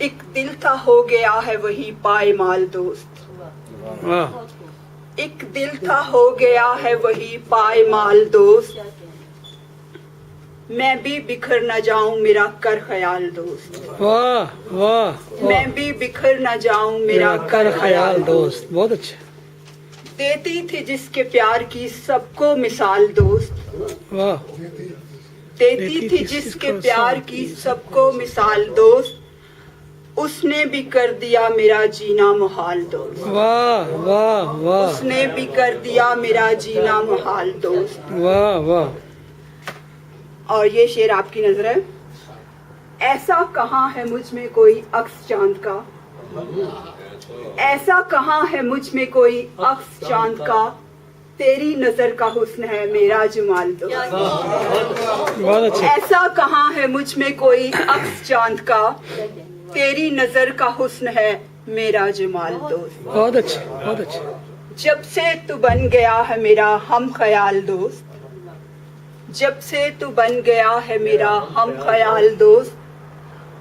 एक दिल था हो गया है वही पायमाल दोस्त। वाह एक दिल था हो गया है वही पायमाल दोस्त। मैं भी बिखर न जाऊं मेरा कर ख्याल दोस्त। वाह वाह मैं भी बिखर न जाऊं मेरा कर ख्याल दोस्त। बहुत अच्छे। देती थी जिसके प्यार की सबको मिसाल दोस्त। वाह देती थी जिसके प्यार की सबको मिसाल दोस्त। उसने भी कर दिया मेरा जीना मुहाल दोस्त। वाह वाह वाह उसने भी कर दिया मेरा जीना मुहाल दोस्त। वाह वाह। और ये शेर आपकी नजर है। ऐसा कहाँ है मुझ में कोई अक्स चांद का। ऐसा कहाँ है मुझ में कोई अक्स चांद का। तेरी नजर का हुस्न है मेरा जमाल दोस्त। बहुत अच्छे। ऐसा कहाँ है मुझ में कोई अक्स चांद का। तेरी नजर का हुस्न है मेरा जमाल दोस्त। बहुत अच्छे बहुत अच्छे। जब से तू बन गया है मेरा हम ख्याल दोस्त। जब से तू बन गया है मेरा हम ख्याल दोस्त।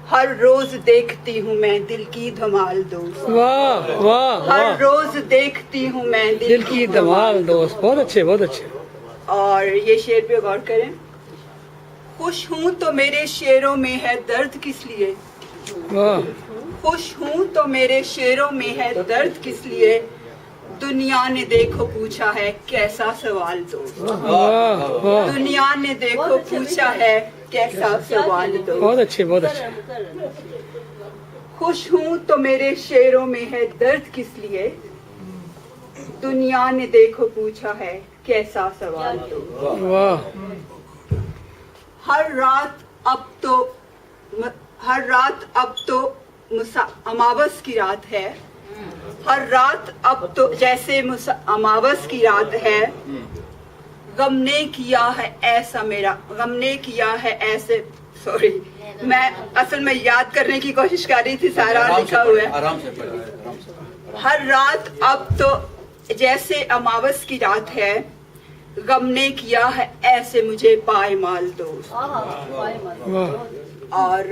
हर रोज देखती हूँ मैं दिल की धमाल दोस्त। वाह वाह हर वाह। रोज देखती हूँ मैं दिल की धमाल दोस्त। बहुत अच्छे बहुत अच्छे। और ये शेर पे गौर करें। खुश हूँ तो मेरे शेरों में है दर्द किस लिए। वाह खुश हूँ तो मेरे शेरों में है दर्द किस लिए। दुनिया ने देखो पूछा है कैसा सवाल दोस्त। वाह वाह। दुनिया ने देखो पूछा है कैसा सवाल दोस्त। बहुत अच्छे बहुत अच्छे। खुश हूँ तो मेरे शेरों में है दर्द किस लिए। दुनिया ने देखो पूछा है कैसा सवाल दोस्त। वाह हर रात अब तो अमावस की रात है। हर रात अब तो जैसे अमावस की रात है। गम ने किया है ऐसा मेरा गम ने किया है ऐसे सॉरी मैं असल में याद करने की कोशिश कर रही थी। सारा लिखा हुआ है। आराम से पढ़िए। हर रात अब तो जैसे अमावस की रात है। गम ने किया है ऐसे मुझे पायमाल दोस्त। वाह। और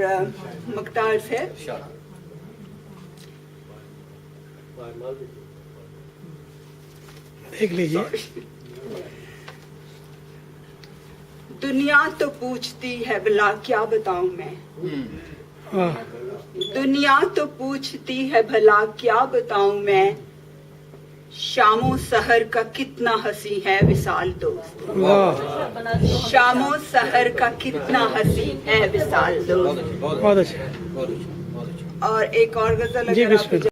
मुख्तार से देख लीजिए। दुनिया तो पूछती है भला क्या बताऊं मैं। वाह दुनिया तो पूछती है भला क्या बताऊं मैं। शामों सहर का कितना हंसी है विसाल दोस्त। वाह शामों सहर का कितना हंसी है विसाल दोस्त। बहुत अच्छे। बहुत अच्छे। और एक और गजल जी अगर आप बिस्मिल्लाह।